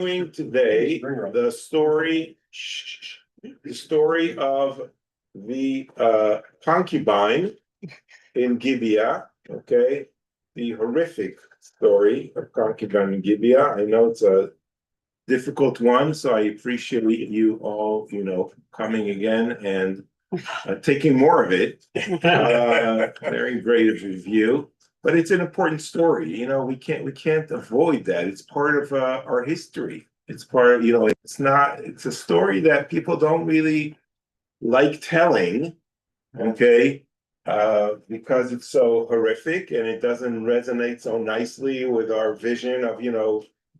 Today the story of the concubine in Gibeah. Okay, the horrific story of concubine in Gibeah. I know it's a difficult one, so I appreciate you all, coming again and taking more of it. Very great of review. But it's an important story. We can't avoid that. It's part of our history. It's part of, it's a story that people don't really like telling, okay, because it's so horrific and it doesn't resonate so nicely with our vision of,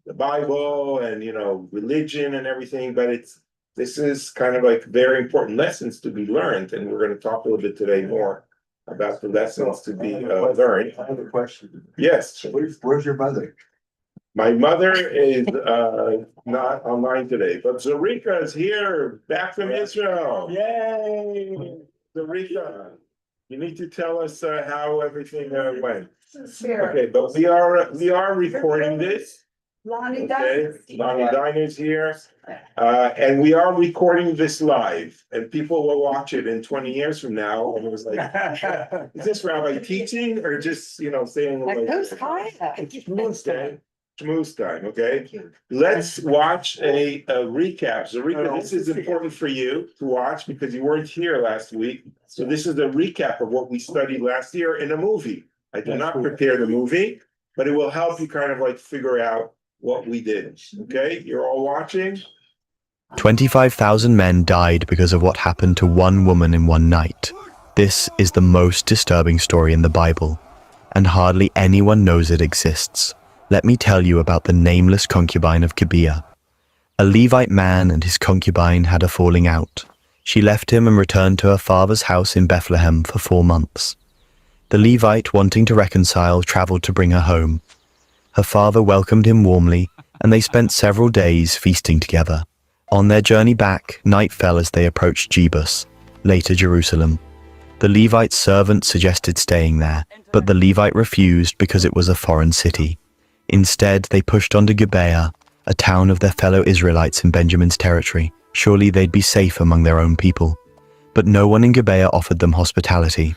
the Bible and, religion and everything. But this is kind of like very important lessons to be learned. And we're going to talk a little bit today more about the lessons to be learned. I have a question. Yes. Where's your mother? My mother is not online today, but Zarika is here, back from Israel. Yay! Zarika, you need to tell us how everything went. Okay, but we are recording this. Lonnie Diner's here. And we are recording this live, and people will watch it in 20 years from now. And it was like, is this Rabbi teaching or just, saying like who's Schmooze time, okay? Let's watch a recap. Zarika, this is important for you to watch because you weren't here last week. So this is a recap of what we studied last year in a movie. I did not prepare the movie, but it will help you kind of like figure out what we did. Okay, you're all watching? 25,000 men died because of what happened to one woman in one night. This is the most disturbing story in the Bible, and hardly anyone knows it exists. Let me tell you about the nameless concubine of Gibeah. A Levite man and his concubine had a falling out. She left him and returned to her father's house in Bethlehem for 4 months. The Levite, wanting to reconcile, traveled to bring her home. Her father welcomed him warmly, and they spent several days feasting together. On their journey back, night fell as they approached Jebus, later Jerusalem. The Levite's servant suggested staying there, but the Levite refused because it was a foreign city. Instead, they pushed on to Gibeah, a town of their fellow Israelites in Benjamin's territory. Surely they'd be safe among their own people. But no one in Gibeah offered them hospitality.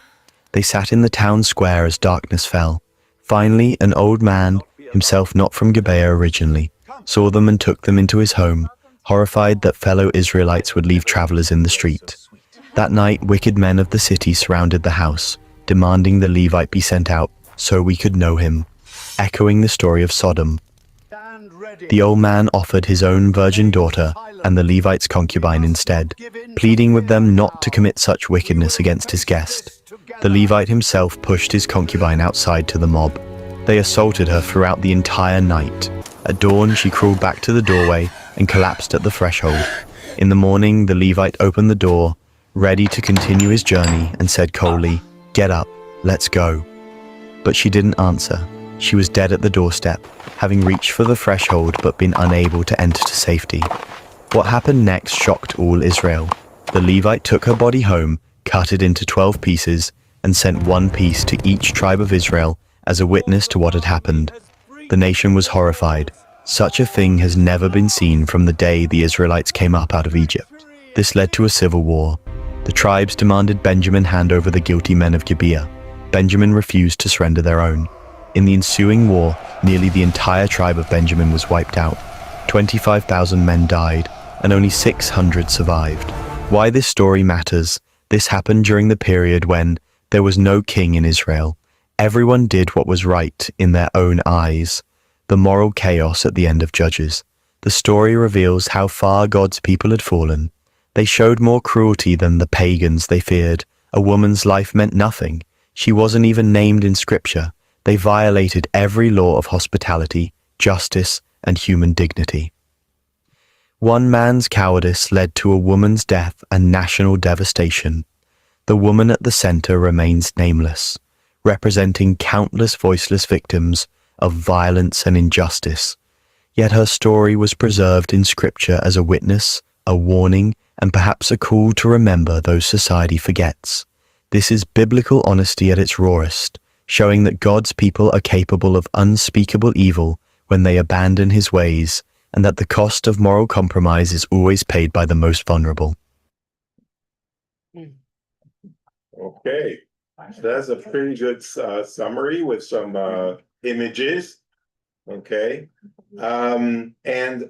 They sat in the town square as darkness fell. Finally, an old man, himself not from Gibeah originally, saw them and took them into his home, horrified that fellow Israelites would leave travelers in the street. That night, wicked men of the city surrounded the house, demanding the Levite be sent out so we could know him, echoing the story of Sodom. The old man offered his own virgin daughter and the Levite's concubine instead, pleading with them not to commit such wickedness against his guest. The Levite himself pushed his concubine outside to the mob. They assaulted her throughout the entire night. At dawn, she crawled back to the doorway and collapsed at the threshold. In the morning, the Levite opened the door, ready to continue his journey, and said coldly, "Get up, let's go." But she didn't answer. She was dead at the doorstep, having reached for the threshold but been unable to enter to safety. What happened next shocked all Israel. The Levite took her body home, cut it into 12 pieces, and sent one piece to each tribe of Israel as a witness to what had happened. The nation was horrified. Such a thing has never been seen from the day the Israelites came up out of Egypt. This led to a civil war. The tribes demanded Benjamin hand over the guilty men of Gibeah. Benjamin refused to surrender their own. In the ensuing war, nearly the entire tribe of Benjamin was wiped out. 25,000 men died, and only 600 survived. Why this story matters: this happened during the period when there was no king in Israel. Everyone did what was right in their own eyes. The moral chaos at the end of Judges. The story reveals how far God's people had fallen. They showed more cruelty than the pagans they feared. A woman's life meant nothing. She wasn't even named in Scripture. They violated every law of hospitality, justice, and human dignity. One man's cowardice led to a woman's death and national devastation. The woman at the center remains nameless, representing countless voiceless victims of violence and injustice. Yet her story was preserved in Scripture as a witness, a warning, and perhaps a call to remember those society forgets. This is biblical honesty at its rawest, showing that God's people are capable of unspeakable evil when they abandon his ways and that the cost of moral compromise is always paid by the most vulnerable. Okay, so that's a pretty good summary with some images. Okay, and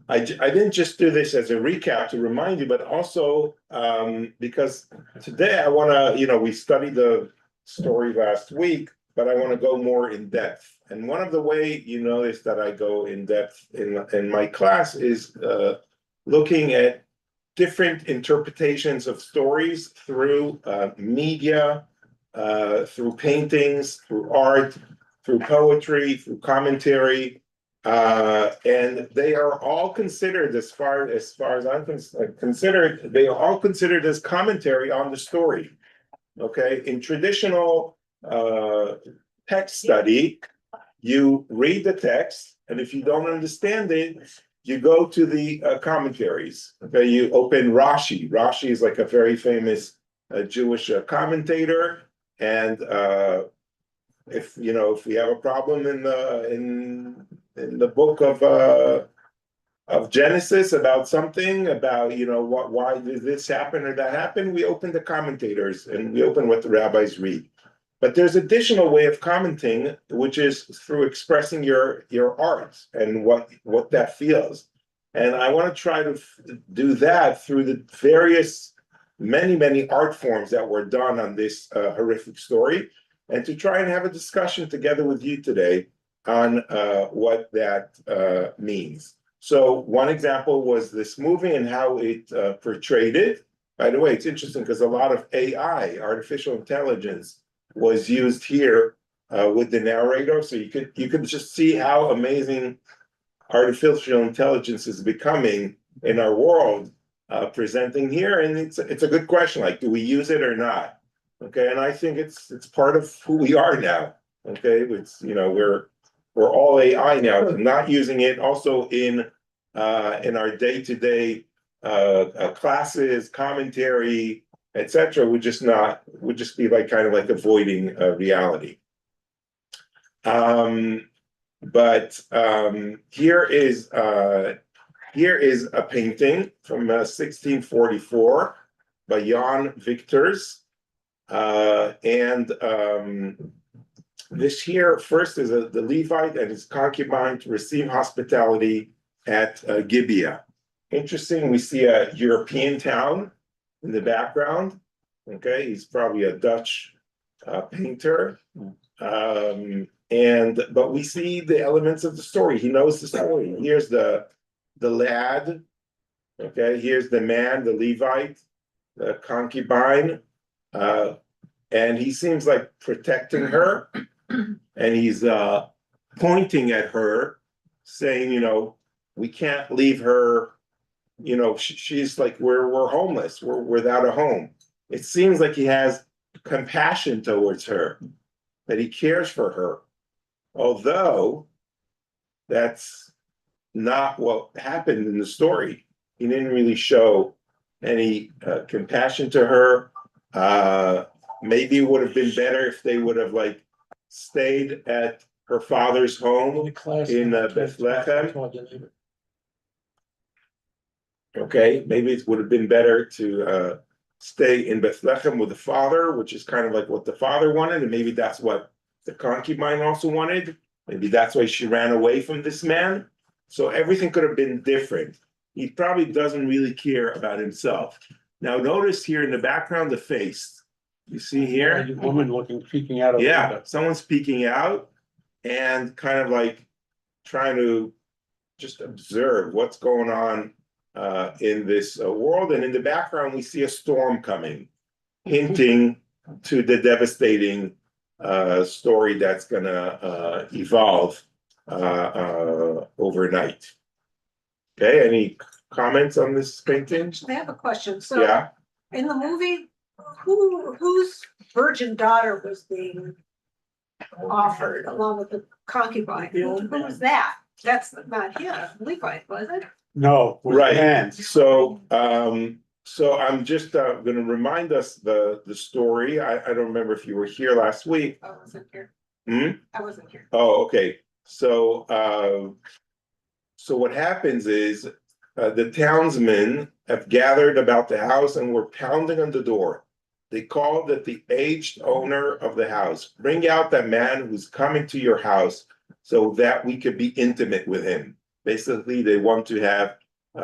I didn't just do this as a recap to remind you, but also because today I want to, we studied the story last week, but I want to go more in depth. And one of the way you notice that I go in depth in my class is looking at different interpretations of stories through media, through paintings, through art, through poetry, through commentary, and they are all considered, as far as I'm considered, they are all considered as commentary on the story. Okay, in traditional text study, you read the text, and if you don't understand it, you go to the commentaries. Okay, you open Rashi. Rashi is like a very famous Jewish commentator, and if we have a problem in the book of Genesis about something, about why did this happen or that happen, we open the commentators and we open what the rabbis read. But there's additional way of commenting, which is through expressing your art and what that feels. And I want to try to do that through the various many art forms that were done on this horrific story, and to try and have a discussion together with you today on what that means. So one example was this movie and how it portrayed it. By the way, it's interesting because a lot of AI, artificial intelligence, was used here with the narrator. So you could just see how amazing artificial intelligence is becoming in our world, presenting here. And it's a good question, like, do we use it or not? Okay, and I think it's part of who we are now. Okay, it's we're all AI now. Not using it also in our day-to-day classes, commentary, etc. would just be like kind of like avoiding reality. But here is a painting from 1644 by Jan Victors. And this here first is the Levite and his concubine to receive hospitality at Gibeah. Interesting, we see a European town in the background. Okay, he's probably a Dutch painter. But we see the elements of the story. He knows the story. Here's the lad. Okay, here's the man, the Levite, the concubine. And he seems like protecting her, and he's pointing at her, saying, we can't leave her. She's like, we're homeless. We're without a home. It seems like he has compassion towards her, that he cares for her, although that's not what happened in the story. He didn't really show any compassion to her. Maybe it would have been better if they would have stayed at her father's home in Bethlehem. Okay, maybe it would have been better to stay in Bethlehem with the father, which is kind of like what the father wanted, and maybe that's what the concubine also wanted. Maybe that's why she ran away from this man. So everything could have been different. He probably doesn't really care about himself. Now notice here in the background the face. You see here? A woman peeking out of the window. Someone's peeking out and kind of like trying to just observe what's going on in this world. And in the background, we see a storm coming, hinting to the devastating story that's going to evolve overnight. Okay, any comments on this painting? I have a question. So Yeah. in the movie, whose virgin daughter was being offered along with the concubine? Who was that? That's not him, Levite, was it? No, with Right. hands. So I'm just going to remind us the story. I don't remember if you were here last week. I wasn't here. Hmm? I wasn't here. Oh, okay. So so what happens is the townsmen have gathered about the house and were pounding on the door. They called that the aged owner of the house, bring out that man who's coming to your house so that we could be intimate with him. Basically, they want to have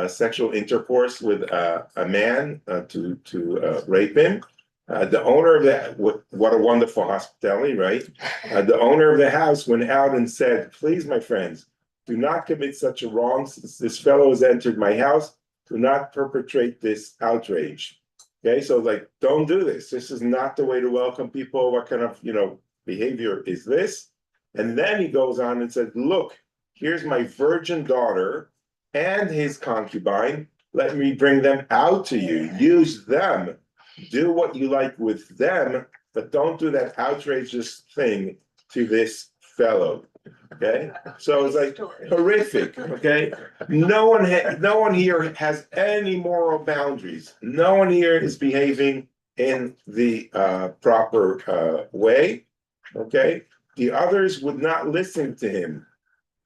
sexual intercourse with a man to rape him. The owner of that, what a wonderful hospitality, right? The owner of the house went out and said, please, my friends, do not commit such a wrong. Since this fellow has entered my house, do not perpetrate this outrage. Okay, so like, don't do this. This is not the way to welcome people. What kind of, behavior is this? And then he goes on and said, look, here's my virgin daughter and his concubine. Let me bring them out to you. Use them. Do what you like with them, but don't do that outrageous thing to this fellow. Okay, so it's like horrific. Okay, no one here has any moral boundaries. No one here is behaving in the proper way. Okay, the others would not listen to him,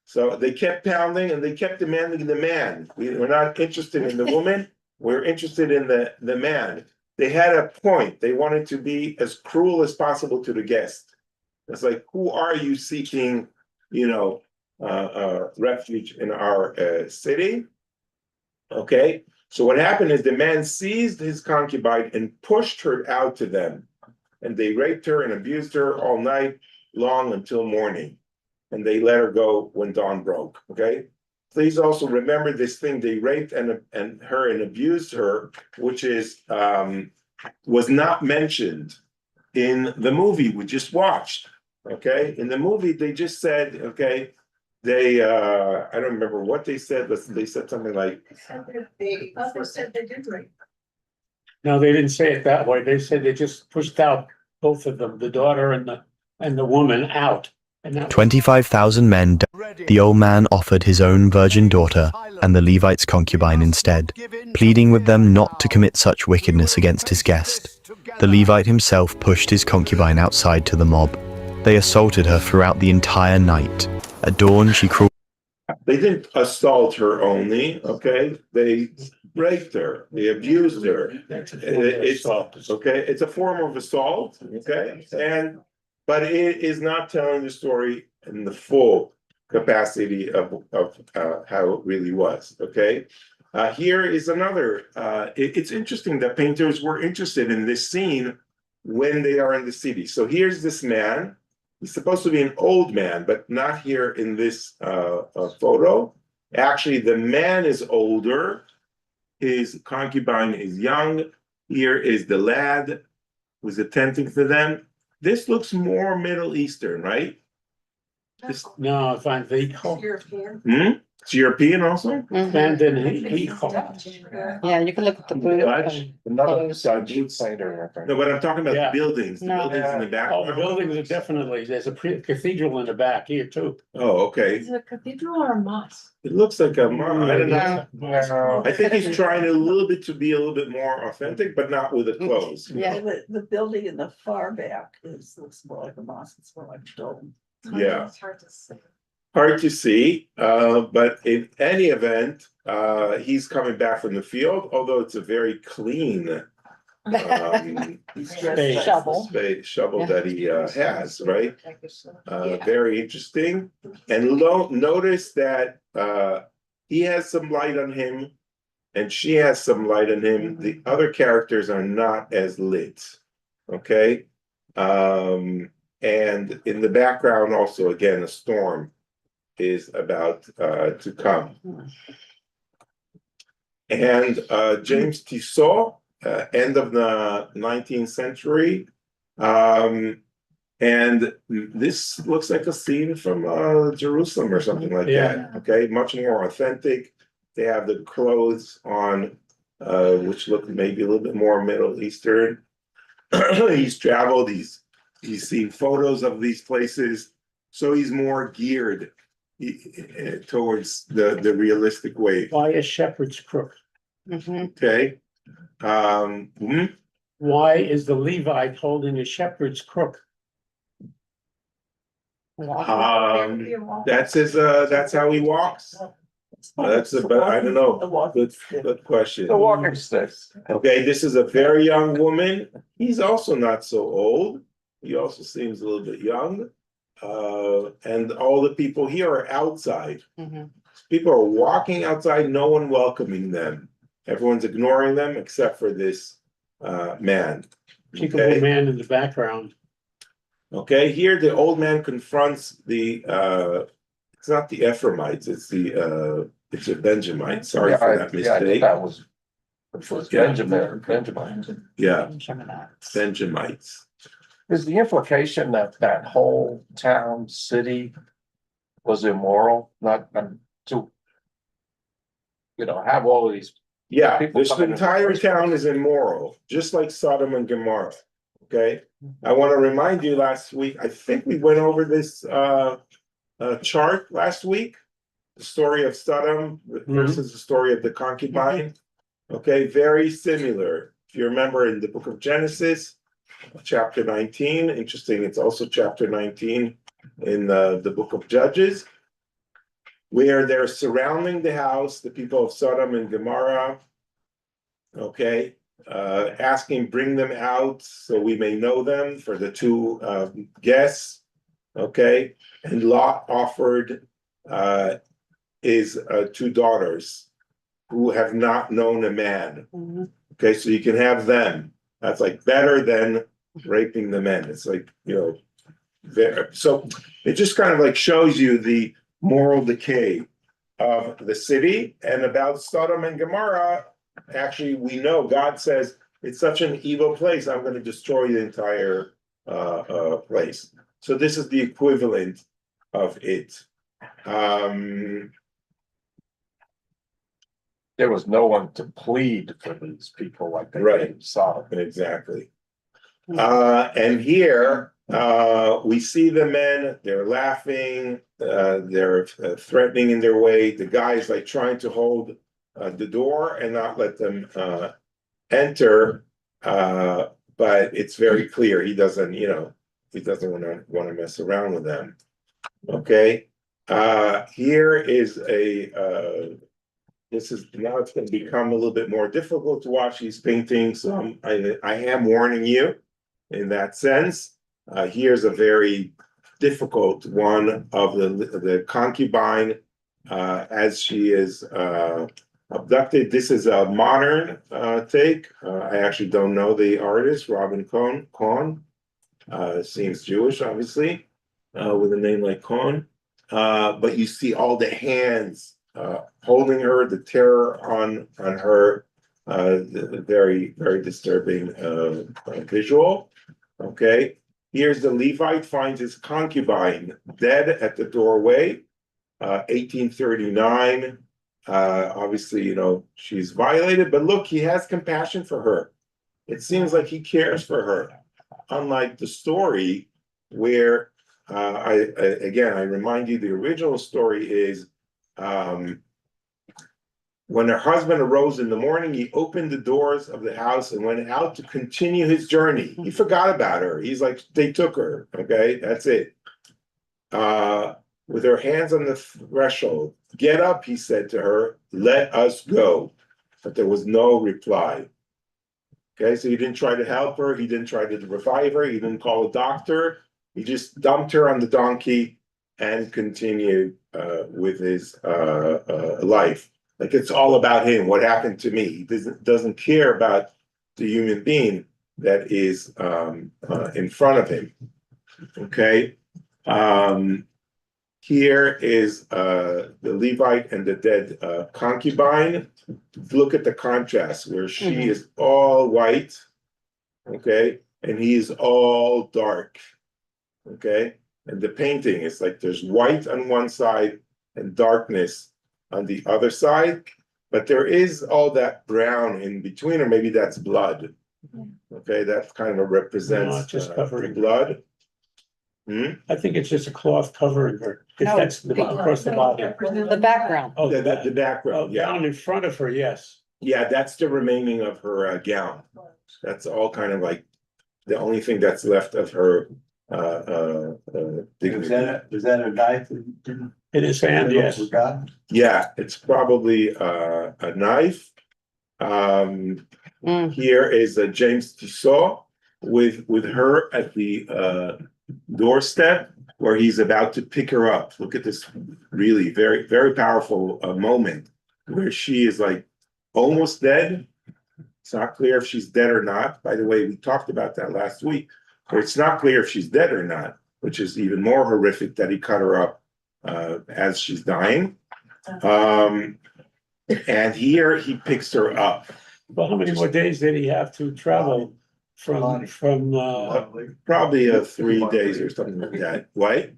so they kept pounding and they kept demanding the man. We're not interested in the woman. We're interested in the man. They had a point. They wanted to be as cruel as possible to the guest. It's like, who are you seeking, refuge in our city? Okay. So what happened is the man seized his concubine and pushed her out to them. And they raped her and abused her all night long until morning. And they let her go when dawn broke. Okay. Please also remember this thing, they raped and her and abused her, which is was not mentioned in the movie we just watched. Okay, in the movie they just said, okay, they I don't remember what they said, but they said something like They said they did rape. No, they didn't say it that way. They said they just pushed out both of them, the daughter and the woman out. And that 25,000 men died. The old man offered his own virgin daughter and the Levite's concubine instead, pleading with them not to commit such wickedness against his guest. The Levite himself pushed his concubine outside to the mob. They assaulted her throughout the entire night. At dawn, she crawled. they didn't assault her only, okay? They raped her, they abused her. It's okay, it's a form of assault, okay? But it is not telling the story in the full capacity of how it really was, okay? Here is another, it's interesting that painters were interested in this scene when they are in the city. So here's this man, he's supposed to be an old man, but not here in this photo. Actually, the man is older, his concubine is young. Here is the lad who's attending to them. This looks more Middle Eastern, right? No, if I'm the European. It's European also? and then he Yeah, you can look at the blue. Dutch? Another Close. Dutch cider. No, but I'm talking about Yeah. the buildings, the No. buildings in the Oh, the background. buildings are definitely, there's a cathedral in the back here too. Oh, okay. Is it a cathedral or a mosque? It looks like a, I don't know. No. I think he's trying a little bit to be a little bit more authentic, but not with the clothes. Yeah. The building in the far back looks more like a mosque, it's more like a dome. Yeah. It's hard to say. Hard to see, but in any event, he's coming back from the field, although it's a very clean Shovel. shovel Yeah. that he has, right? Yeah. Very interesting. And notice that he has some light on him and she has some light on him. The other characters are not as lit, okay? And in the background also, again, a storm is about to come. And James Tissot, end of the 19th century. And this looks like a scene from Jerusalem or something like that. Okay, much more authentic. They have the clothes on, which look maybe a little bit more Middle Eastern. He's traveled, he's seen photos of these places, so he's more geared towards the realistic way. Why a shepherd's crook? Mhm. Okay. Why is the Levite holding a shepherd's crook? That's his that's how he walks. but I don't know, good question. The walking sticks. Okay, this is a very young woman. He's also not so old. He also seems a little bit young. And all the people here are outside. Mhm. People are walking outside, no one welcoming them. Everyone's ignoring them except for this man. Peekaboo man in the background. Okay, here the old man confronts the it's not the Ephraimites, it's the Benjamites. Sorry for that I mistake. thought that was. Which was Yeah. Benjamin. Yeah, Gemini's. Benjamites. Is the implication that that whole town, city was immoral, not to, have all of these, Yeah, People this coming in entire the first town place. is immoral, just like Sodom and Gomorrah. Okay, I want to remind you, last week, I think we went over this chart last week. The story of Sodom versus the story of the concubine. Okay, very similar. If you remember in the book of Genesis, chapter 19, interesting, it's also chapter 19 in the book of Judges, where they're surrounding the house, the people of Sodom and Gomorrah, okay, asking, bring them out so we may know them, for the two guests, okay, and Lot offered his two daughters who have not known a man. Mhm. Okay, so you can have them. That's like better than raping the men. It's like, so it just kind of like shows you the moral decay of the city. And about Sodom and Gomorrah, actually, we know God says it's such an evil place, I'm going to destroy the entire place. So this is the equivalent of it. there was no one to plead for these people like they Right. did in Sodom. Exactly. And here we see the men, they're laughing, they're threatening in their way. The guy's like trying to hold the door and not let them enter. But it's very clear he doesn't, he doesn't want to mess around with them. Okay. Here is this is now it's going to become a little bit more difficult to watch these paintings. So I am warning you in that sense. Here's a very difficult one of the concubine as she is abducted. This is a modern take. I actually don't know the artist, Robin Cohn. Seems Jewish, obviously, with a name like Cohn. But you see all the hands holding her, the terror on her, the very, very disturbing visual. Okay, here's the Levite finds his concubine dead at the doorway, 1839. Obviously, she's violated, but look, he has compassion for her. It seems like he cares for her, unlike the story where I remind you, the original story is when her husband arose in the morning, he opened the doors of the house and went out to continue his journey. He forgot about her. He's like, they took her. Okay, that's it. With her hands on the threshold, get up, he said to her, let us go. But there was no reply. Okay, so he didn't try to help her. He didn't try to revive her. He didn't call a doctor. He just dumped her on the donkey and continued with his life. Like it's all about him. What happened to me? He doesn't care about the human being that is in front of him. Okay. Here is the Levite and the dead concubine. Look at the contrast where she is all white, okay, and he is all dark, okay. And the painting is like there's white on one side and darkness on the other side, but there is all that brown in between, or maybe that's blood. Okay, that kind of represents just covering the blood. I think it's just a cloth covering her. If No, that's across the body. The background. Oh, The oh, background, yeah. down in front of her, yes. Yeah, that's the remaining of her gown. That's all kind of like the only thing that's left of her dignity. Was that a knife? In his hand, yes. Forgotten. Yeah, it's probably a knife. Here is a James Tissot with her at the doorstep where he's about to pick her up. Look at this really very, very powerful moment where she is like almost dead. It's not clear if she's dead or not. By the way, we talked about that last week, where it's not clear if she's dead or not, which is even more horrific that he cut her up as she's dying. And here he picks her up. Well, how many more days did he have to travel from, Probably 3 days or something like that. What?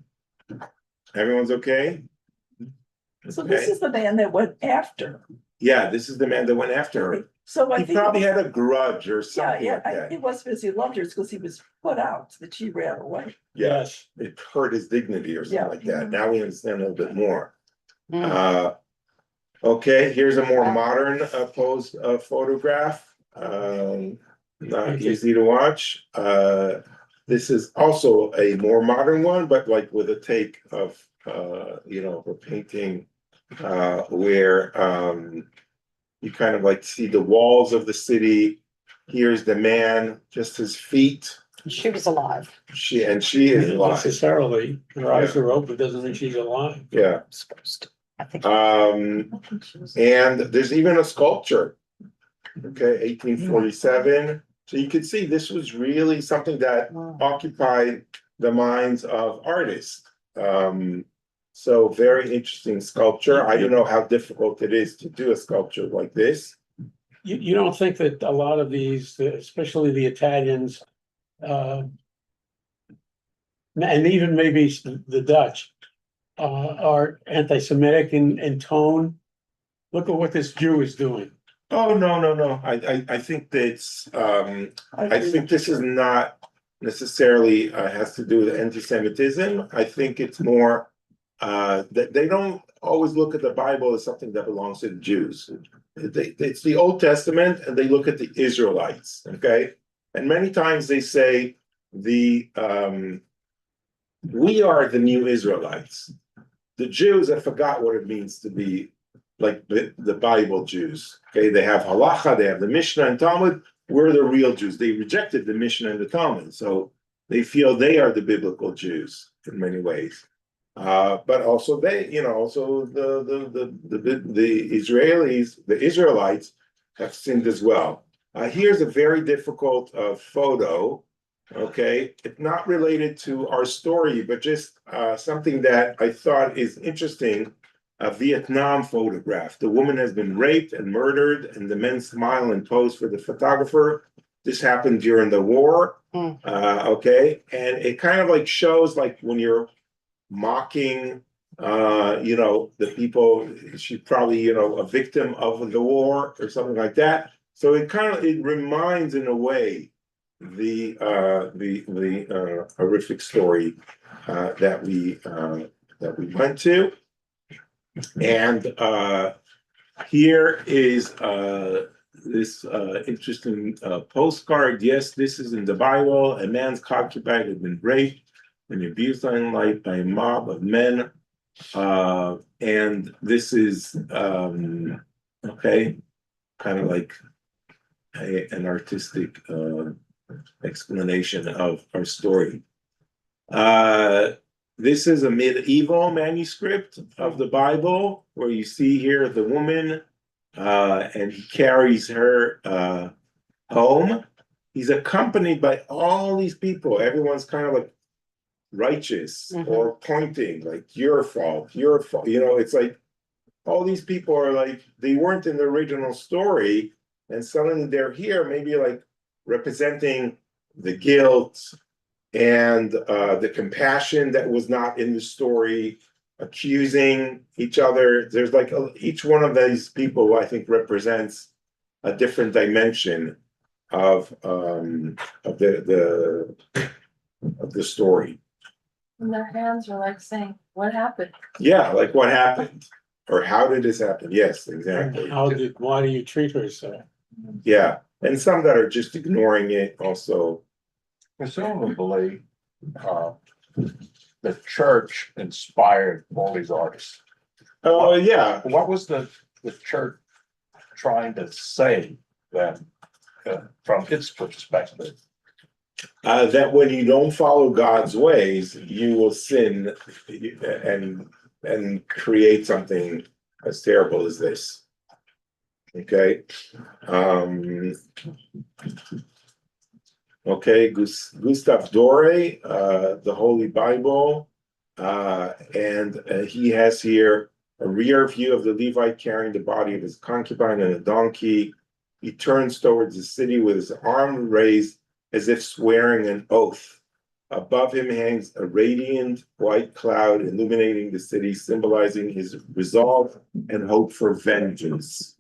Everyone's okay? So this is the man that went after. Yeah, this is the man that went after her. So I He think. probably had a grudge or Yeah, something yeah, like that. it was because he loved her, because he was put out, that she ran away. yes. It hurt his dignity or something Yeah. like that. Now we understand a little bit more. Mm. Okay, here's a more modern posed photograph. Not Thank you. easy to watch. This is also a more modern one, but like with a take of a painting where you kind of like see the walls of the city. Here's the man, just his feet. She was alive. She is Not alive. necessarily. Her eyes are open, doesn't mean she's alive. Yeah. Supposed to. I think. And there's even a sculpture. Okay, 1847. So you can see this was really something that occupied the minds of artists. So very interesting sculpture. I don't know how difficult it is to do a sculpture like this. You don't think that a lot of these, especially the Italians, and even maybe the Dutch, are anti-Semitic in tone? Look at what this Jew is doing. Oh, no. I think that's I think this is not necessarily has to do with anti-Semitism. I think it's more that they don't always look at the Bible as something that belongs to the Jews. It's the Old Testament, and they look at the Israelites. Okay, and many times they say we are the new Israelites. The Jews have forgot what it means to be like the Bible Jews. Okay, they have halacha, they have the Mishnah and Talmud. We're the real Jews. They rejected the Mishnah and the Talmud, so they feel they are the biblical Jews in many ways. But also they, also the Israelis, the Israelites have sinned as well. Here's a very difficult photo. Okay, it's not related to our story, but just something that I thought is interesting. A Vietnam photograph. The woman has been raped and murdered, and the men smile and pose for the photographer. This happened during the war. Okay, and it kind of like shows like when you're mocking, the people. She's probably a victim of the war or something like that. So it reminds in a way the horrific story that we went to. And here is this interesting postcard. Yes, this is in the Bible. A man's concubine had been raped and abused on life by a mob of men. And this is kind of like an artistic explanation of our story. This is a medieval manuscript of the Bible where you see here the woman and he carries her home. He's accompanied by all these people. Everyone's kind of like righteous or pointing like your fault. It's like all these people are like, they weren't in the original story and suddenly they're here, maybe like representing the guilt and the compassion that was not in the story, accusing each other. There's like each one of these people, I think, represents a different dimension of the story. And their hands are like saying, "What happened?" Yeah, like what happened, or how did this happen? Yes, exactly. Why do you treat her so? Yeah, and some that are just ignoring it also. Presumably, the church inspired all these artists. Oh, yeah, What was the church trying to say then, from its perspective? that when you don't follow God's ways, you will sin and create something as terrible as this. Okay. Okay, Gustav Dore, the Holy Bible, and he has here a rear view of the Levite carrying the body of his concubine and a donkey. He turns towards the city with his arm raised as if swearing an oath. Above him hangs a radiant white cloud illuminating the city, symbolizing his resolve and hope for vengeance.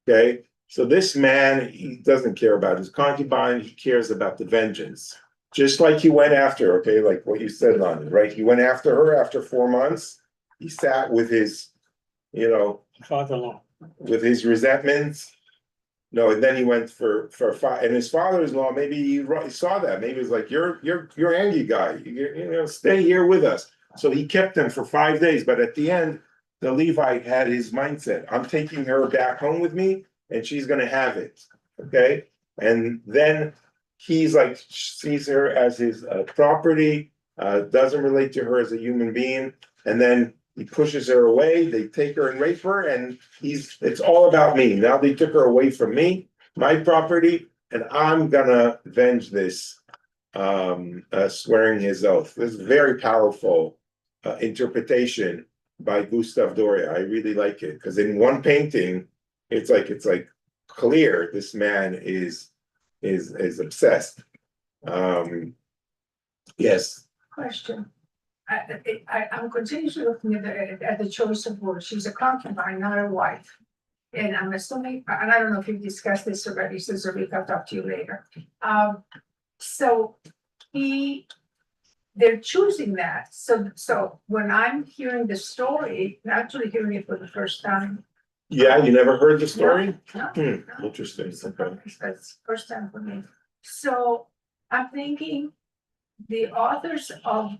Okay, so this man, he doesn't care about his concubine, he cares about the vengeance. Just like he went after, okay, like what you said, London, right? He went after her after 4 months. He sat with his, Father-in-law. with his resentments. No, and then he went for and his father-in-law, maybe he saw that. Maybe he was like, you're angry guy, stay here with us. So he kept them for 5 days, but at the end, the Levite had his mindset. I'm taking her back home with me and she's gonna have it, okay? And then he's like, sees her as his property, doesn't relate to her as a human being. And then he pushes her away, they take her and rape her, and it's all about me. Now they took her away from me, my property, and I'm gonna avenge this, swearing his oath. This is very powerful interpretation by Gustav Dore. I really like it, because in one painting, it's like clear this man is obsessed. Yes. Question. I'm continuously looking at the choice of words. She's a concubine, not a wife. And I'm assuming, and I don't know if you've discussed this already, so Zervik, I'll talk to you later. So they're choosing that. So when I'm hearing the story, I'm actually hearing it for the first time. Yeah, you never heard the story? No. Interesting. Okay. That's the first time for me. So I'm thinking the authors of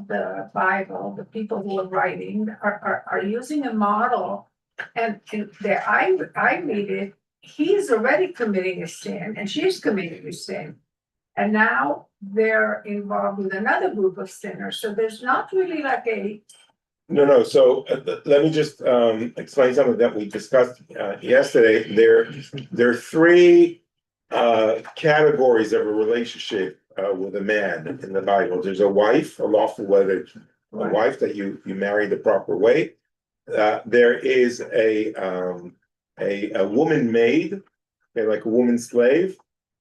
the Bible, the people who are writing, are using a model, and I read it, he's already committing a sin and she's committing a sin. And now they're involved with another group of sinners. So there's not really like a No. So let me just explain something that we discussed yesterday. There are three categories of a relationship with a man in the Bible. There's a wife, a lawful wedded wife that you marry the proper way. There is a woman maid, okay, like a woman slave,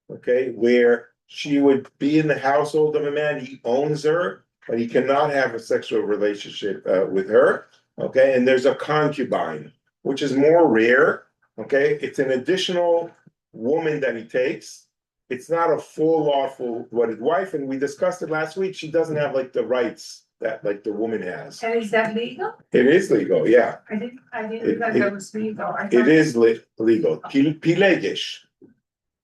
okay, where she would be in the household of a man. He owns her, but he cannot have a sexual relationship with her. Okay, and there's a concubine, which is more rare. Okay, it's an additional woman that he takes. It's not a full lawful wedded wife, and we discussed it last week. She doesn't have like the rights that like the woman has. And is that legal? It is legal, yeah. I didn't realize that was legal. It is legal. Pilegish.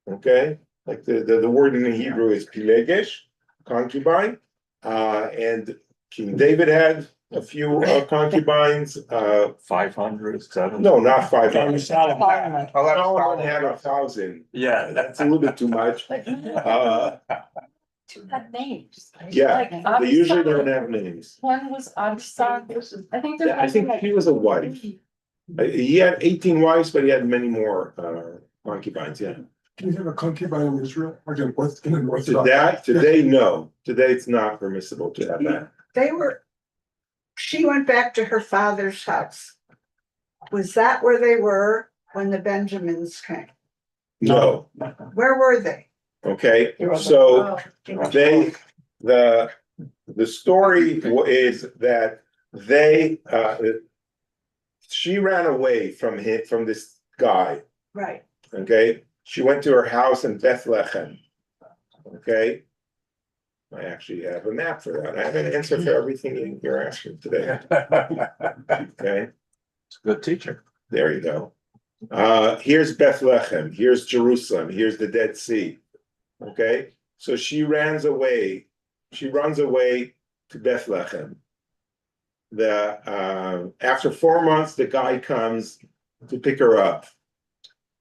Okay, like the word in the Hebrew is pilegish, concubine. And King David had a few concubines. 500, 700? No, not 500. Solomon. Solomon had 1,000. Yeah, That's a little bit too much. Had names. Yeah, Like, they usually don't have names. One was Absag. I think there's. Yeah, I think he was a wife. He had 18 wives, but he had many more concubines, yeah. Can you have a concubine in Israel? Like in Orthodox? Today, no. Today, it's not permissible to have that. She went back to her father's house. Was that where they were when the Benjamins came? No, Where were they? okay, so the story is that she ran away from this guy, Right. okay? She went to her house in Bethlehem, okay? I actually have a map for that. I have an answer for everything you're asking today, okay? It's a good teacher. There you go. Here's Bethlehem, here's Jerusalem, here's the Dead Sea, okay? So she runs away to Bethlehem. After 4 months, the guy comes to pick her up.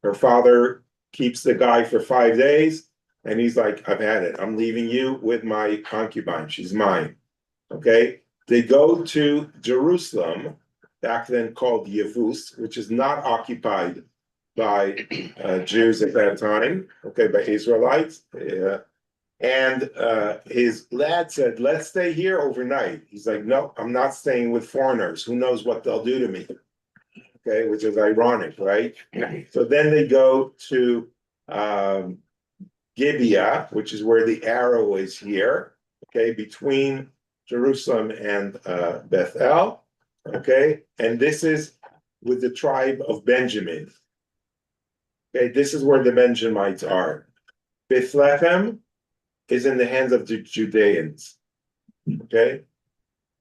Her father keeps the guy for 5 days, and he's like, I've had it. I'm leaving you with my concubine. She's mine. Okay? They go to Jerusalem, back then called Yevus, which is not occupied by Jews at that time, okay, by Israelites. And his lad said, let's stay here overnight. He's like, no, I'm not staying with foreigners. Who knows what they'll do to me? Okay, which is ironic, right? So then they go to Gibeah, which is where the arrow is here, okay, between Jerusalem and Bethel, okay? And this is with the tribe of Benjamin. Okay, this is where the Benjamites are. Bethlehem is in the hands of the Judeans, okay?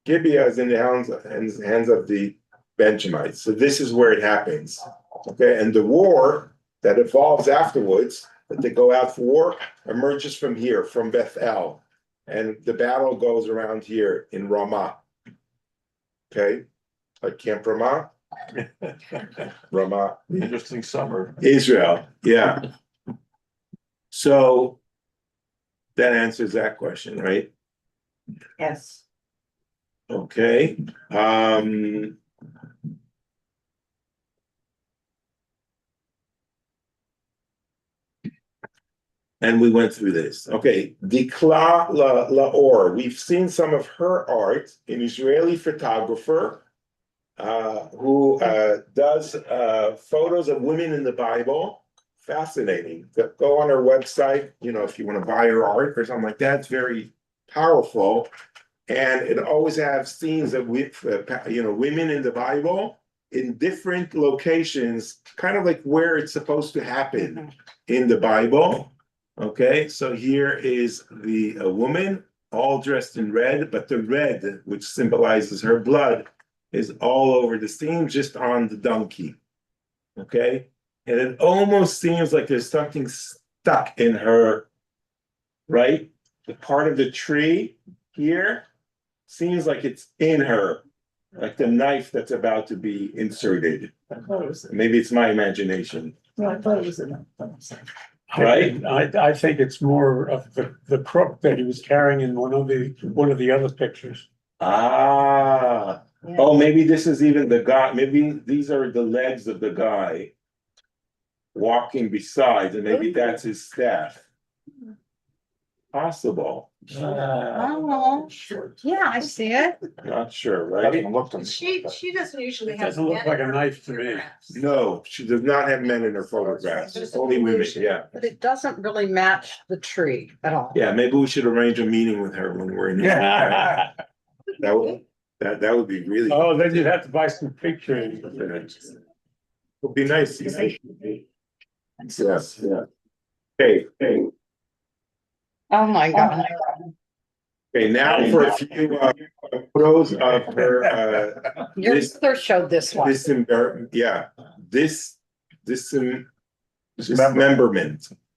Gibeah is in the hands of the Benjamites. So this is where it happens, okay? And the war that evolves afterwards, that they go out for war, emerges from here, from Bethel. And the battle goes around here in Ramah, okay? Like Camp Ramah. Ramah. Interesting summer. Israel, yeah. So that answers that question, right? Yes. Okay. And we went through this. Okay, Dikla Laor. We've seen some of her art, an Israeli photographer who does photos of women in the Bible. Fascinating. Go on her website, if you want to buy her art or something like that. It's very powerful. And it always has scenes of women in the Bible in different locations, kind of like where it's supposed to happen in the Bible. Okay, so here is a woman all dressed in red, but the red, which symbolizes her blood, is all over the scene, just on the donkey. Okay, and it almost seems like there's something stuck in her, right? The part of the tree here seems like it's in her, like the knife that's about to be inserted. Maybe it's my imagination. No, I thought it was enough. Right? I think it's more of the crook that he was carrying in one of the other pictures. Ah, oh, maybe this is even the guy. Maybe these are the legs of the guy walking beside, and maybe that's his staff. Possible. Oh, yeah, I see it. Not sure, right? She doesn't usually It have. doesn't look like a knife to me. No, she does not have men in her photographs. It's only women. Yeah, But it doesn't really match the tree at all. yeah. Maybe we should arrange a meeting with her when we're in. Yeah. That would be really. Oh, then you'd have to buy some pictures. Would be nice. Yes, yeah. Hey. Oh, my God. Okay, now for a few photos of her. Your mother showed this one.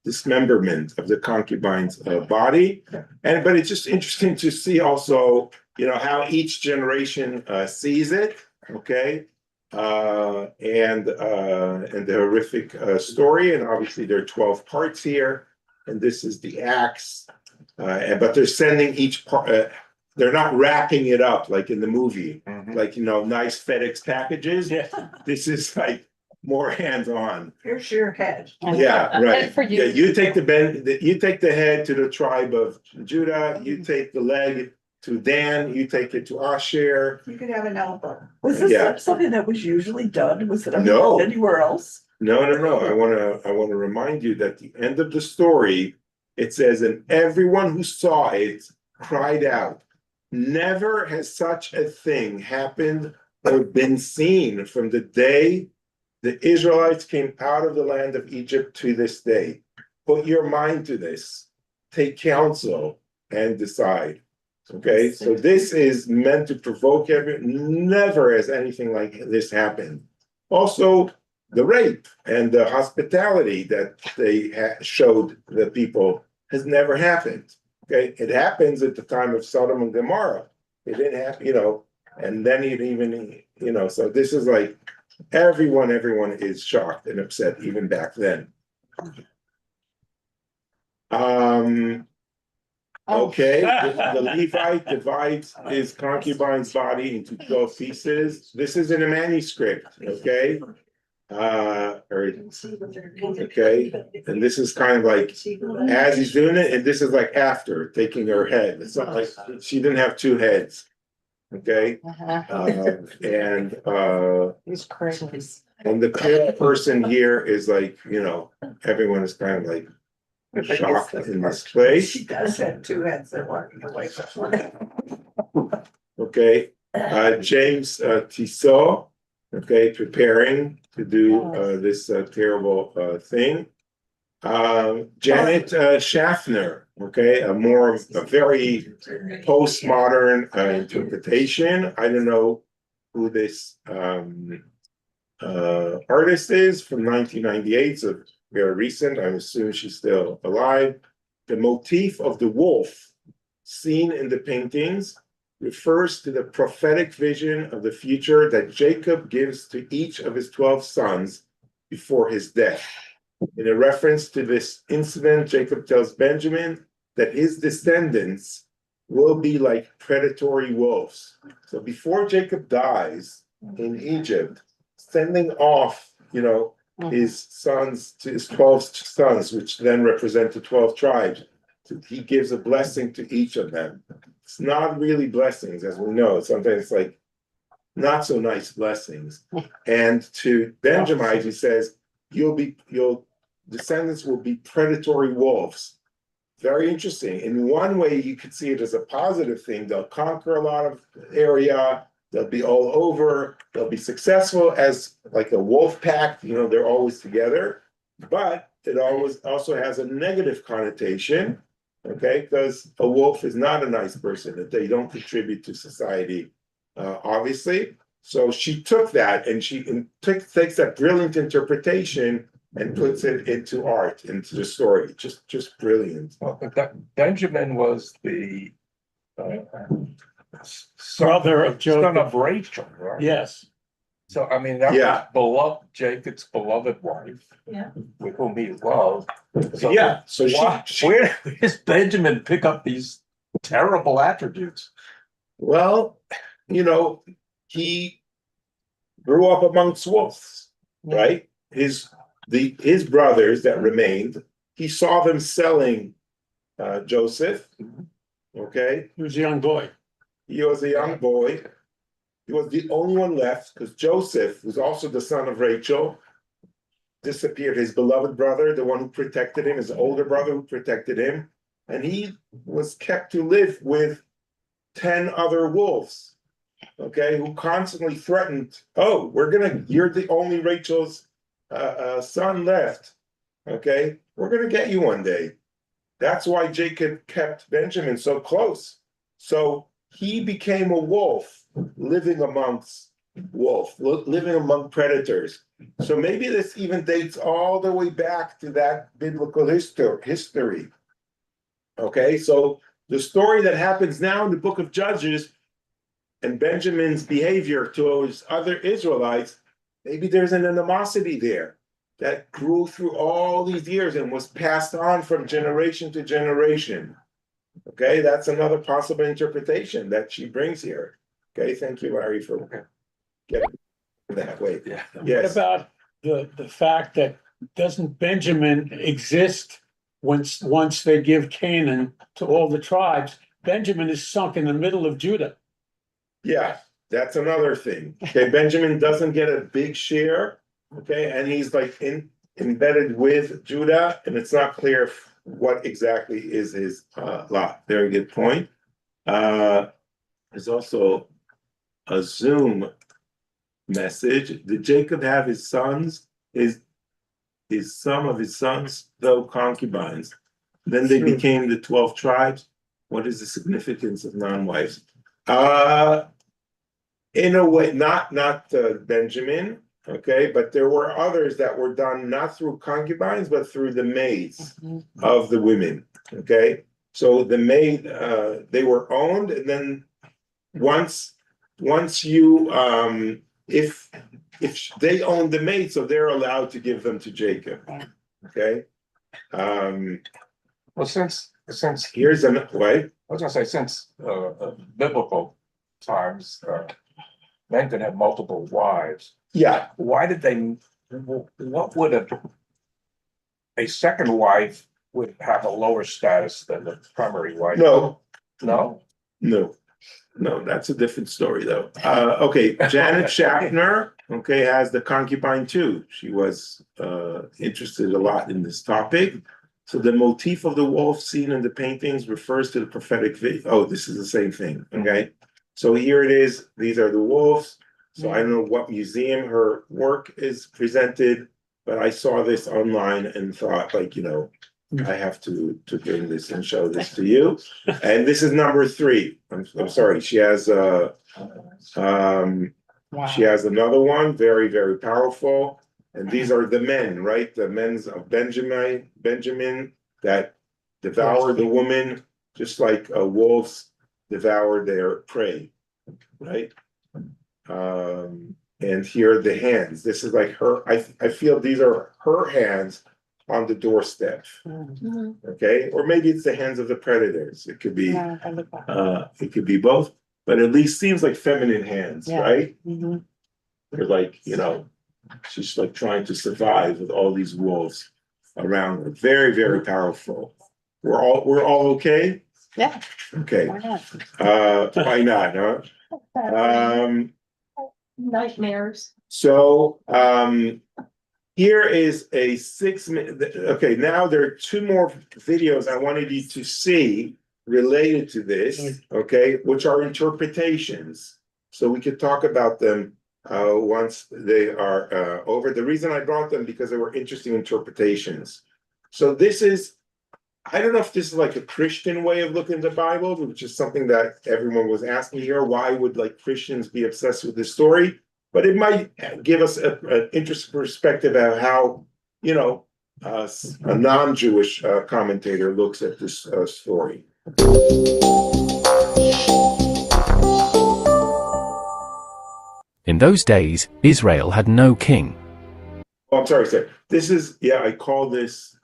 Dismemberment of the concubine's body, but it's just interesting to see also, how each generation sees it. Okay, and the horrific story, and obviously there are 12 parts here, and this is the axe, but they're sending each part. They're not wrapping it up like in the movie, like nice FedEx packages. Yeah. This is like more hands-on. Here's your head. Yeah, right. And for you. Yeah, you take the head to the tribe of Judah. You take the leg to Dan. You take it to Asher. You could have an elbow. Was this Yeah. something that was usually done? Was it No. anywhere else? No. I want to remind you that at the end of the story, it says, and everyone who saw it cried out, never has such a thing happened or been seen from the day the Israelites came out of the land of Egypt to this day. Put your mind to this, take counsel, and decide. Okay, so this is meant to provoke everyone. Never has anything like this happened. Also, the rape and the hospitality that they showed the people has never happened. Okay, it happens at the time of Sodom and Gomorrah, They didn't have, and then it even, so this is like, everyone is shocked and upset even back then. Okay, the Levite divides his concubine's body into 12 pieces. This is in a manuscript, okay? Okay, and this is kind of like as he's doing it, and this is like after taking her head. It's not like she didn't have two heads. Okay, He's crazy. and the clear person here is like, everyone is kind of like shocked in this place. She does have two heads that walking away from her. Okay, James Tissot, okay, preparing to do this terrible thing. Janet Schaffner, okay, a very postmodern interpretation. I don't know who this artist is, from 1998, so very recent. I'm assuming she's still alive. The motif of the wolf seen in the paintings refers to the prophetic vision of the future that Jacob gives to each of his 12 sons before his death. In a reference to this incident, Jacob tells Benjamin that his descendants will be like predatory wolves. So before Jacob dies in Egypt, sending off, his sons, to his 12 sons, which then represent the 12 tribes, he gives a blessing to each of them. It's not really blessings, as we know. Sometimes it's like not so nice blessings. And to Benjamin, he says, your descendants will be predatory wolves. Very interesting. In one way, you could see it as a positive thing. They'll conquer a lot of area. They'll be all over. They'll be successful as like a wolf pack. They're always together. But it always also has a negative connotation. Okay, because a wolf is not a nice person, that they don't contribute to society, obviously. So she took that and she takes that brilliant interpretation and puts it into art, into the story. Just brilliant. Well, Benjamin was the Brother of son Jacob. of Rachel, right? Yes. So, I mean, that was Jacob's beloved wife. Yeah. With whom he loved. So Yeah, so where does Benjamin pick up these terrible attributes? Well, he grew up amongst wolves, right? His brothers that remained, he saw them selling Joseph. Okay, He was a young boy. he was a young boy. He was the only one left because Joseph was also the son of Rachel. Disappeared, his beloved brother, the one who protected him, his older brother who protected him, and he was kept to live with 10 other wolves, okay, who constantly threatened, you're the only Rachel's son left, okay, we're gonna get you one day. That's why Jacob kept Benjamin so close. So he became a wolf, living among predators. So maybe this even dates all the way back to that biblical history. Okay, so the story that happens now in the book of Judges and Benjamin's behavior towards other Israelites, maybe there's an animosity there that grew through all these years and was passed on from generation to generation. Okay, that's another possible interpretation that she brings here. Okay, thank you, Larry, for getting that way. Yeah. Yes. What about the fact that doesn't Benjamin exist once they give Canaan to all the tribes? Benjamin is sunk in the middle of Judah. Yeah, that's another thing. Okay, Benjamin doesn't get a big share. Okay, and he's like embedded with Judah, and it's not clear what exactly is his lot. Very good point. There's also a Zoom message. Did Jacob have his sons, some of his sons, though concubines? Then they became the 12 tribes. What is the significance of non-wives? In a way, not Benjamin, okay, but there were others that were done not through concubines, but through the maids of the women, okay? So the maid, they were owned, and then once you, if they own the mate, so they're allowed to give them to Jacob, okay? Well, since Here's an, what? I was gonna say, since biblical times, men could have multiple wives. Yeah, Why did they? What would a second wife would have a lower status than the primary wife? no, No. that's a different story though. Okay, Janet Schaffner, okay, has the concubine too. She was interested a lot in this topic. So the motif of the wolf seen in the paintings refers to the prophetic oh, this is the same thing, okay? So here it is, these are the wolves. So I don't know what museum her work is presented, but I saw this online and thought like, I have to bring this and show this to you. And this is number 3. I'm sorry, she has she has another one, very, very powerful. And these are the men, right? The men of Benjamin that devour the woman, just like wolves devour their prey, right? And here are the hands. This is like her, I feel these are her hands on the doorstep, okay? Or maybe it's the hands of the predators. It could be, both, but at least seems like feminine hands, right? They're like, she's like trying to survive with all these wolves around her. Very, very powerful. We're all okay? Yeah. Okay. Why not? Why not, huh? Nightmares. So here is a 6-minute. Okay, now there are 2 more videos I wanted you to see related to this, okay, which are interpretations. So we could talk about them once they are over. The reason I brought them because they were interesting interpretations. So this is, I don't know if this is like a Christian way of looking at the Bible, which is something that everyone was asking here. Why would like Christians be obsessed with this story? But it might give us an interesting perspective of how, a non-Jewish commentator looks at this story. In those days, Israel had no king. Oh, I'm sorry, sir. This is, I call this.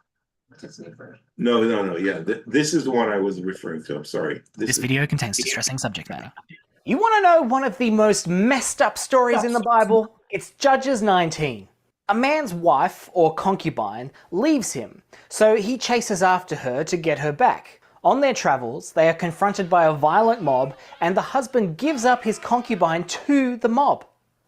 No, yeah. This is the one I was referring to. I'm sorry. This video contains distressing subject matter. You want to know one of the most messed up stories in the Bible? It's Judges 19. A man's wife, or concubine, leaves him, so he chases after her to get her back. On their travels, they are confronted by a violent mob, and the husband gives up his concubine to the mob.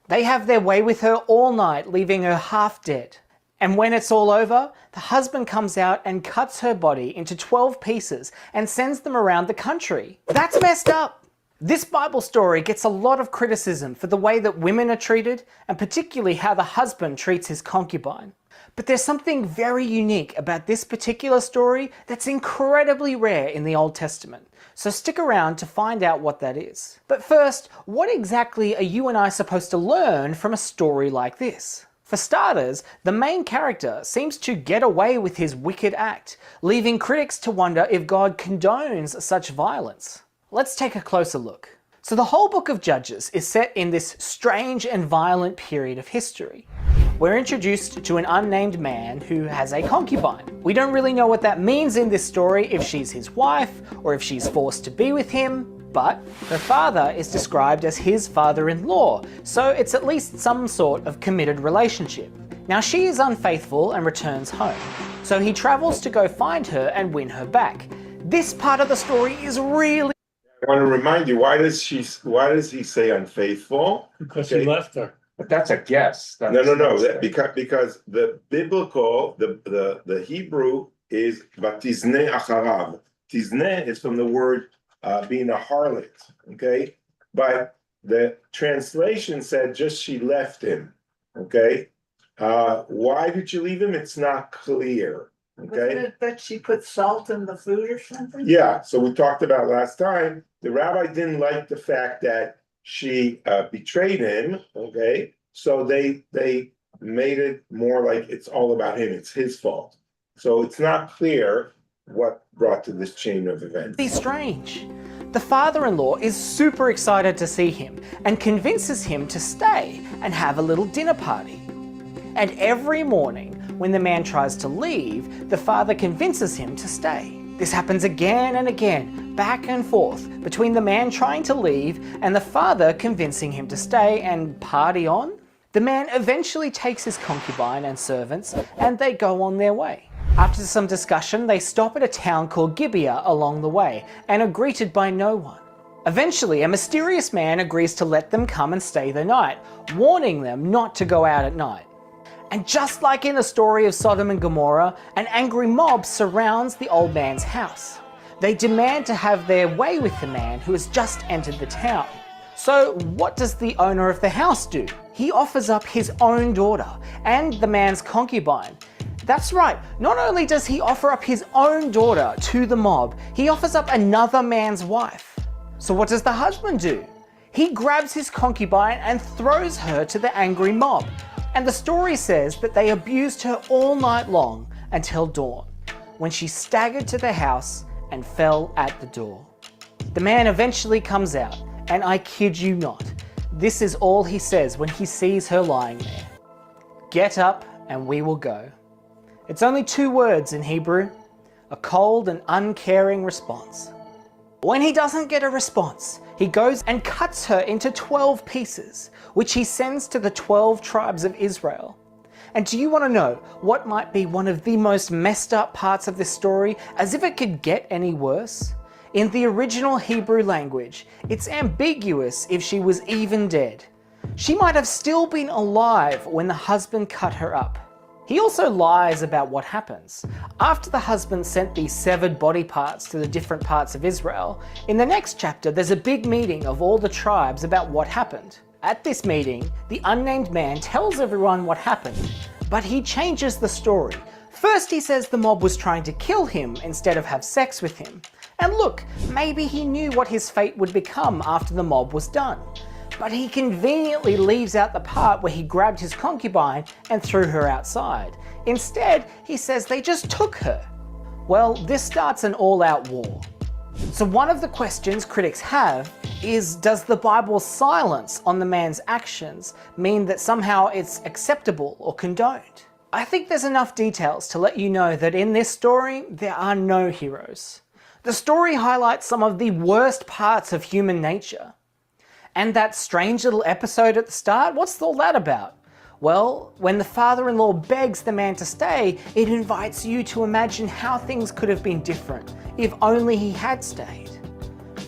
They have their way with her all night, leaving her half dead. And when it's all over, the husband comes out and cuts her body into 12 pieces and sends them around the country. That's messed up! This Bible story gets a lot of criticism for the way that women are treated, and particularly how the husband treats his concubine. But there's something very unique about this particular story that's incredibly rare in the Old Testament. So stick around to find out what that is. But first, what exactly are you and I supposed to learn from a story like this? For starters, the main character seems to get away with his wicked act, leaving critics to wonder if God condones such violence. Let's take a closer look. So the whole book of Judges is set in this strange and violent period of history. We're introduced to an unnamed man who has a concubine. We don't really know what that means in this story, if she's his wife or if she's forced to be with him, but her father is described as his father-in-law, so it's at least some sort of committed relationship. Now she is unfaithful and returns home, so he travels to go find her and win her back. This part of the story is really... I want to remind you, why does he say unfaithful? Because he left her. But that's a guess. No. Because the biblical, the Hebrew is vatizne acharav. Tizne is from the word being a harlot, okay? But the translation said just she left him, okay? Why did you leave him? It's not clear, okay? Wasn't it that she put salt in the food or something? Yeah, so we talked about last time, the rabbi didn't like the fact that she betrayed him, okay? So they made it more like it's all about him, it's his fault. So it's not clear what brought to this chain of events. Be strange. The father-in-law is super excited to see him and convinces him to stay and have a little dinner party. And every morning, when the man tries to leave, the father convinces him to stay. This happens again and again, back and forth, between the man trying to leave and the father convincing him to stay and party on. The man eventually takes his concubine and servants and they go on their way. After some discussion, they stop at a town called Gibeah along the way and are greeted by no one. Eventually, a mysterious man agrees to let them come and stay the night, warning them not to go out at night. And just like in the story of Sodom and Gomorrah, an angry mob surrounds the old man's house. They demand to have their way with the man who has just entered the town. So what does the owner of the house do? He offers up his own daughter and the man's concubine. That's right, not only does he offer up his own daughter to the mob, he offers up another man's wife. So what does the husband do? He grabs his concubine and throws her to the angry mob. And the story says that they abused her all night long until dawn, when she staggered to the house and fell at the door. The man eventually comes out, and I kid you not, this is all he says when he sees her lying there. Get up and we will go. It's only 2 words in Hebrew, a cold and uncaring response. When he doesn't get a response, he goes and cuts her into 12 pieces, which he sends to the 12 tribes of Israel. And do you want to know what might be one of the most messed up parts of this story, as if it could get any worse? In the original Hebrew language, it's ambiguous if she was even dead. She might have still been alive when the husband cut her up. He also lies about what happens. After the husband sent these severed body parts to the different parts of Israel, in the next chapter there's a big meeting of all the tribes about what happened. At this meeting, the unnamed man tells everyone what happened, but he changes the story. First he says the mob was trying to kill him instead of have sex with him. And look, maybe he knew what his fate would become after the mob was done. But he conveniently leaves out the part where he grabbed his concubine and threw her outside. Instead, he says they just took her. Well, this starts an all-out war. So one of the questions critics have is, does the Bible's silence on the man's actions mean that somehow it's acceptable or condoned? I think there's enough details to let you know that in this story, there are no heroes. The story highlights some of the worst parts of human nature. And that strange little episode at the start, what's all that about? Well, when the father-in-law begs the man to stay, it invites you to imagine how things could have been different if only he had stayed.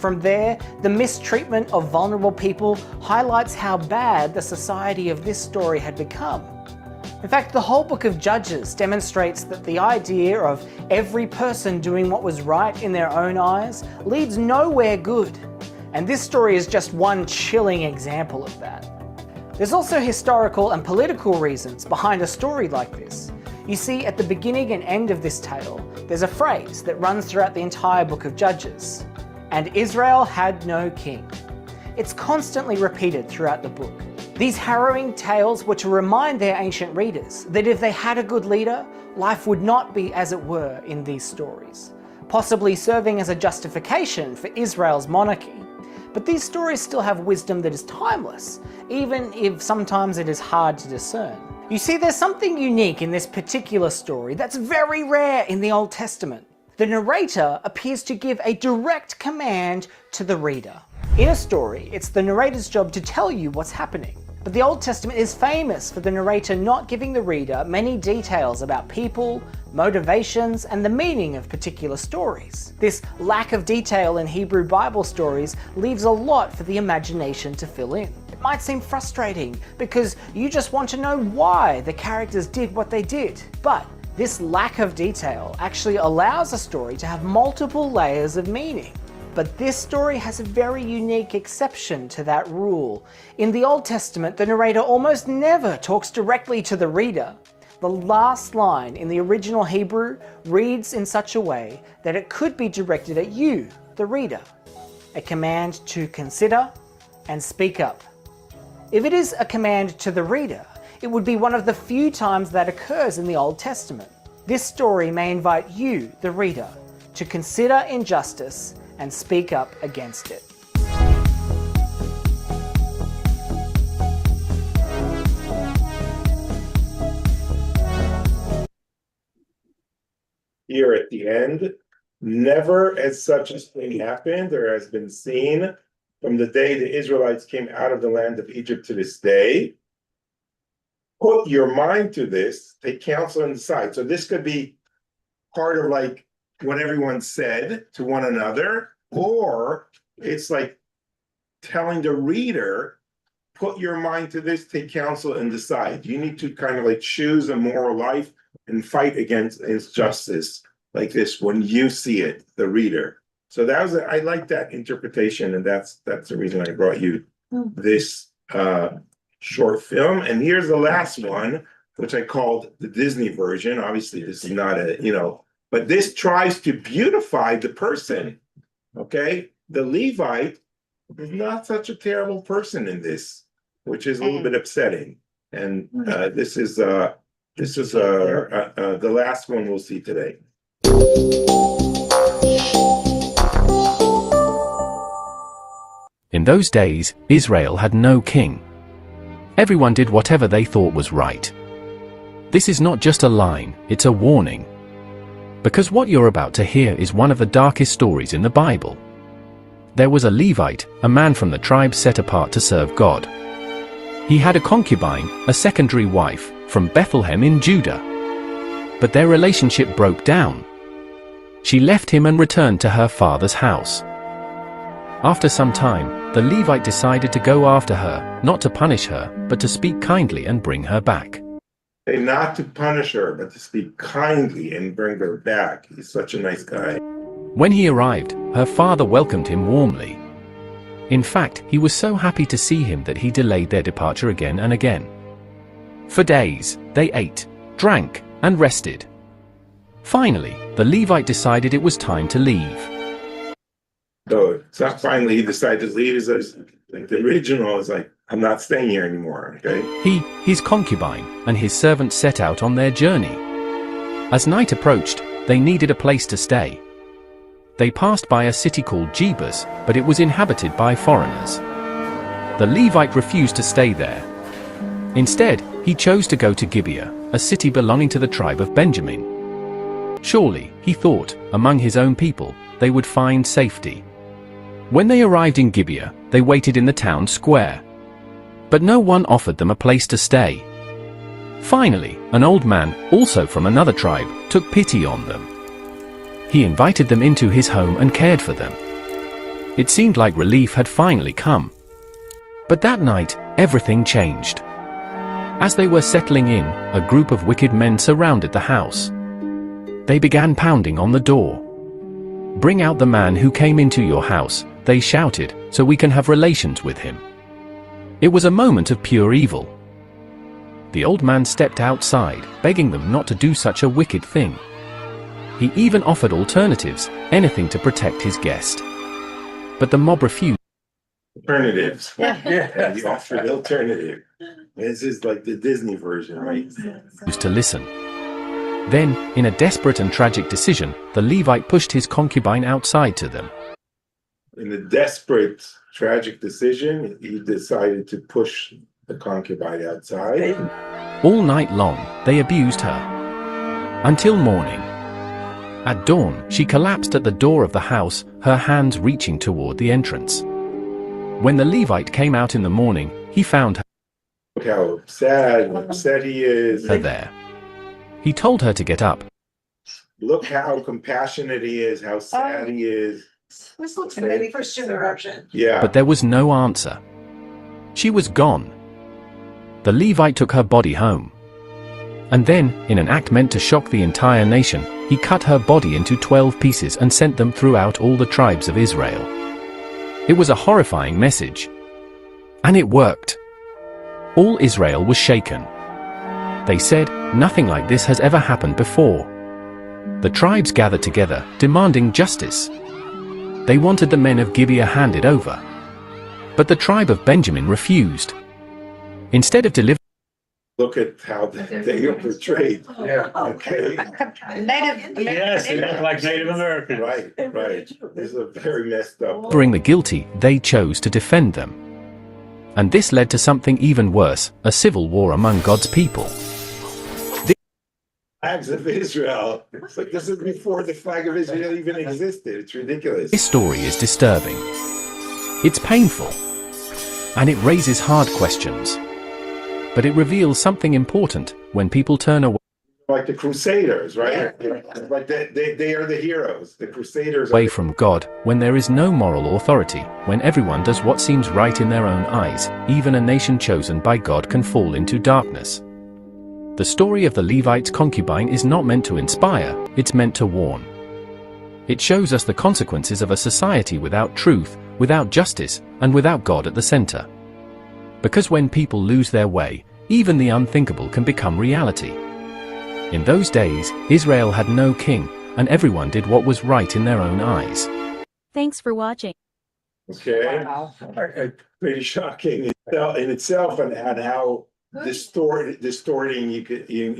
From there, the mistreatment of vulnerable people highlights how bad the society of this story had become. In fact, the whole book of Judges demonstrates that the idea of every person doing what was right in their own eyes leads nowhere good. And this story is just one chilling example of that. There's also historical and political reasons behind a story like this. You see, at the beginning and end of this tale, there's a phrase that runs throughout the entire book of Judges. And Israel had no king. It's constantly repeated throughout the book. These harrowing tales were to remind their ancient readers that if they had a good leader, life would not be as it were in these stories, possibly serving as a justification for Israel's monarchy. But these stories still have wisdom that is timeless, even if sometimes it is hard to discern. You see, there's something unique in this particular story that's very rare in the Old Testament. The narrator appears to give a direct command to the reader. In a story, it's the narrator's job to tell you what's happening. But the Old Testament is famous for the narrator not giving the reader many details about people, motivations, and the meaning of particular stories. This lack of detail in Hebrew Bible stories leaves a lot for the imagination to fill in. It might seem frustrating because you just want to know why the characters did what they did. But this lack of detail actually allows a story to have multiple layers of meaning. But this story has a very unique exception to that rule. In the Old Testament, the narrator almost never talks directly to the reader. The last line in the original Hebrew reads in such a way that it could be directed at you, the reader. A command to consider and speak up. If it is a command to the reader, it would be one of the few times that occurs in the Old Testament. This story may invite you, the reader, to consider injustice and speak up against it. Here at the end, never has such a thing happened or has been seen from the day the Israelites came out of the land of Egypt to this day. Put your mind to this, take counsel and decide. So this could be part of like what everyone said to one another, or it's like telling the reader, put your mind to this, take counsel and decide. You need to kind of like choose a moral life and fight against injustice like this when you see it, the reader. So that was, I like that interpretation, and that's the reason I brought you this short film. And here's the last one, which I called the Disney version. Obviously, this is not a, but this tries to beautify the person, okay? The Levite is not such a terrible person in this, which is a little bit upsetting. And this is the last one we'll see today. In those days, Israel had no king. Everyone did whatever they thought was right. This is not just a line, it's a warning. Because what you're about to hear is one of the darkest stories in the Bible. There was a Levite, a man from the tribe set apart to serve God. He had a concubine, a secondary wife, from Bethlehem in Judah. But their relationship broke down. She left him and returned to her father's house. After some time, the Levite decided to go after her, not to punish her, but to speak kindly and bring her back. And not to punish her, but to speak kindly and bring her back. He's such a nice guy. When he arrived, her father welcomed him warmly. In fact, he was so happy to see him that he delayed their departure again and again. For days, they ate, drank, and rested. Finally, the Levite decided it was time to leave. So it's not finally he decided to leave. It's like the original is like, I'm not staying here anymore, okay? He, his concubine, and his servant set out on their journey. As night approached, they needed a place to stay. They passed by a city called Jebus, but it was inhabited by foreigners. The Levite refused to stay there. Instead, he chose to go to Gibeah, a city belonging to the tribe of Benjamin. Surely, he thought, among his own people, they would find safety. When they arrived in Gibeah, they waited in the town square. But no one offered them a place to stay. Finally, an old man, also from another tribe, took pity on them. He invited them into his home and cared for them. It seemed like relief had finally come. But that night, everything changed. As they were settling in, a group of wicked men surrounded the house. They began pounding on the door. "Bring out the man who came into your house," they shouted, "so we can have relations with him." It was a moment of pure evil. The old man stepped outside, begging them not to do such a wicked thing. He even offered alternatives, anything to protect his guest. But the mob refused. Alternatives. Yeah, he offered alternative. This is like the Disney version, right? To listen. Then, in a desperate and tragic decision, the Levite pushed his concubine outside to them. In a desperate, tragic decision, he decided to push the concubine outside. All night long, they abused her. Until morning. At dawn, she collapsed at the door of the house, her hands reaching toward the entrance. When the Levite came out in the morning, he found her. Look how upset he is. Her there. He told her to get up. Look how compassionate he is, how sad he is. This looks like a Christian version. Yeah. But there was no answer. She was gone. The Levite took her body home. And then, in an act meant to shock the entire nation, he cut her body into 12 pieces and sent them throughout all the tribes of Israel. It was a horrifying message. And it worked. All Israel was shaken. They said, "Nothing like this has ever happened before." The tribes gathered together, demanding justice. They wanted the men of Gibeah handed over. But the tribe of Benjamin refused. Instead of delivering look at how they are portrayed. Yeah. Okay, Native. Yes, they look like Native Americans. right. This is a very messed up. Covering the guilty, they chose to defend them. And this led to something even worse, a civil war among God's people. Flags of Israel. It's like this is before the flag of Israel even existed. It's ridiculous. This story is disturbing. It's painful. And it raises hard questions. But it reveals something important when people turn away Like the Crusaders, right? Like they are the heroes. The Crusaders away from God, when there is no moral authority, when everyone does what seems right in their own eyes, even a nation chosen by God can fall into darkness. The story of the Levite's concubine is not meant to inspire, it's meant to warn. It shows us the consequences of a society without truth, without justice, and without God at the center. Because when people lose their way, even the unthinkable can become reality. In those days, Israel had no king, and everyone did what was right in their own eyes. Thanks for watching. Okay, Wow. pretty shocking in itself, and how distorting you could you